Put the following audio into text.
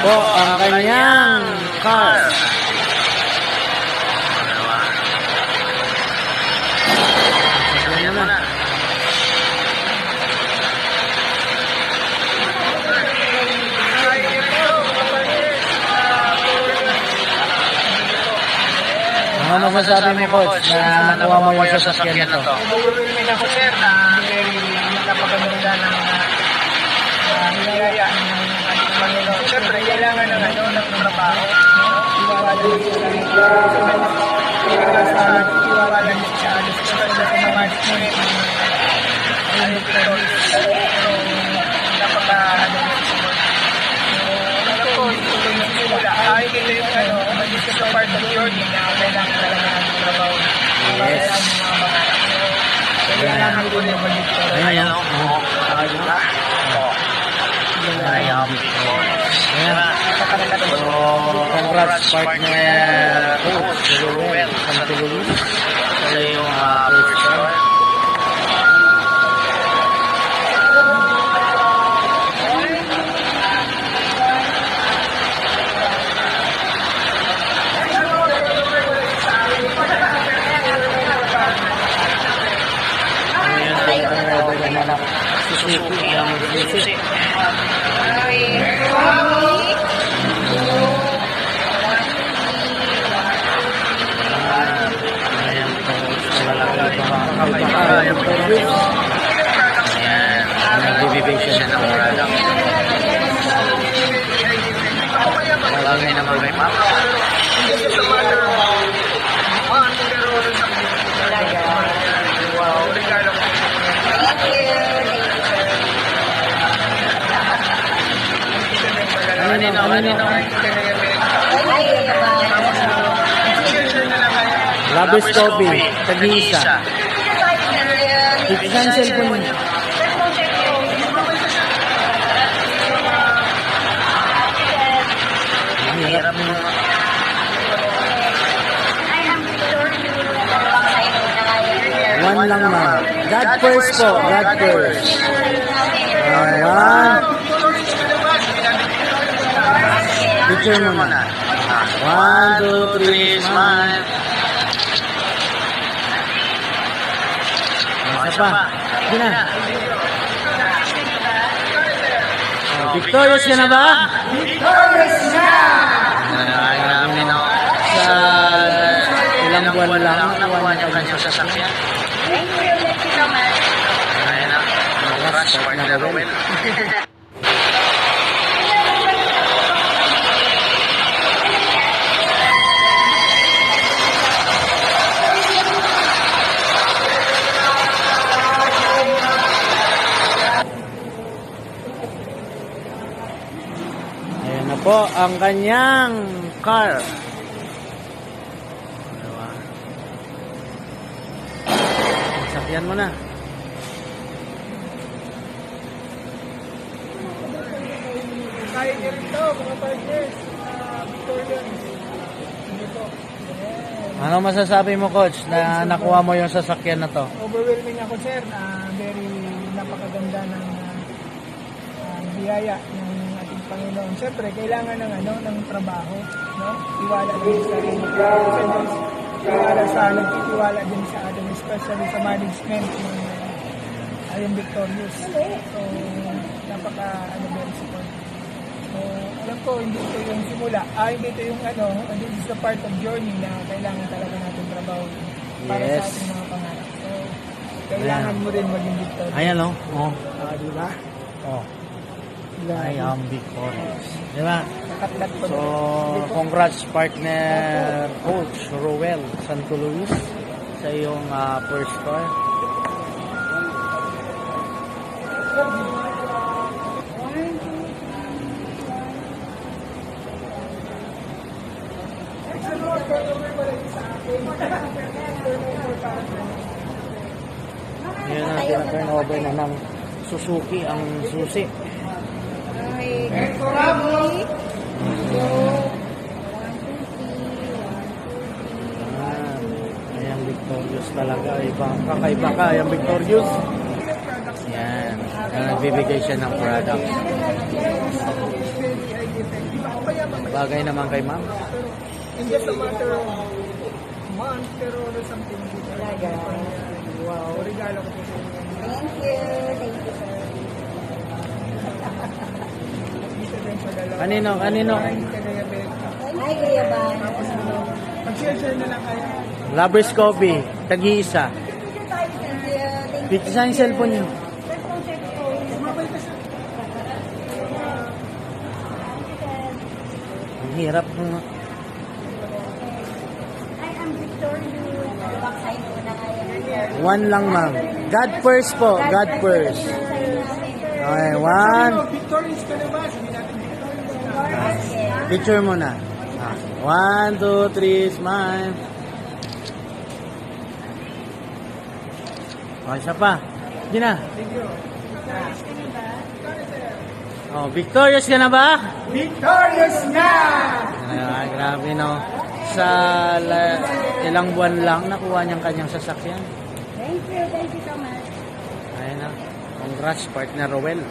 po ang kanyang car. Sasakyan mo na. Ano masasabi mo, Coach, na nakuha mo yung sasakyan na to? Overwhelming ako, sir, na napakaganda ng niyaya ng ating Panginoon. Siyempre, kailangan ng trabaho. Iwala din sa iwala din sa alis. Siyempre, sa mga disconnect ng ayun pero napaka-ano ko, ito yung simula. Ay, ito yung this is a part of your journey na kailangan talaga ng trabaho. Yes. Kailangan ko na balik. Ayan, congrats partner Coach Ruel Santulus sa iyong first car. Suzuki ang Suzuki. Nag-division ng product. Bagay naman kay Ma'am. Labis Kobe, tag-iisa. Isang cellphone mo. Hirap mo. One lang ma'am. God first po, God first. Ayan. Picture mo na. 1, 2, 3, smile. Isa pa. Hindi na. Victorious ka na ba? Victorious na! Sa ilang buwan lang, nakuha niya kanyang sasakyan. Thank you so much. Ayan na. Congrats, partner Ruel. Ayan na po ang kanyang car. Sakyan mo na. Kaya niyo rin ito, mga partners. Victorious. Hindi po. Ano masasabi mo, Coach, na nakuha mo yung sasakyan na to? Overwhelming ako, sir. Very napakaganda ng biyaya ng ating Panginoon. Siyempre, kailangan ng trabaho, no? Tiwala din sa Diyos. Nagtitiwala din sa atin, especially sa management ng ayong Victorious. So, very support. So, alam ko, hindi ito yung simula. Hindi ito yung this is the part of journey na kailangan talaga natin trabaho para sa ating mga pangarap. So, kailangan mo rin maging Victorious. Ayan, no? Oh. Diba? Oh. I am Victorious. Diba? Nakatlat ko. So, congrats partner Coach Ruel Santulus sa iyong first car. Ayan na, pinag-turn over na ng Suzuki ang susi. Okay, ready? Ayan, Victorious talaga. Kakaiba ka, ayan Victorious. Yan. Nagbibigay siya ng products. mamaya. Bagay naman kay ma'am. Pero, in just a matter of month, pero there's something different. Talaga. Wow. So, regalo ko po sa inyo. Thank you. Thank you, sir. Dito din sa dalawa. Kanino? Kanino? Para hindi ka diabetic. Hi, Kuya Ban. Tapos ano, mag-share na lang kayo. Lovers Coffee. Tag-iisa. Picture tayo. Thank you. Thank you. Dito sa yung cellphone niyo. Cellphone, cellphone. Sumabay ka sa... Ang hirap mo. Hi, I'm Victoria. Backside po na kayo. One lang ma'am. God first po. God first. Okay, one. Victorious ka na ba? Sabi natin victorious ka. Picture mo na. Ah, 1, 2, 3, smile. Oh, isa pa. Hindi na. Oh, victorious ka na ba? Victorious na! Ah, grabe no. Sa ilang buwan lang nakuha niyang kanyang sasakyan. Thank you so much. Ayun na. Congrats, partner Rowel.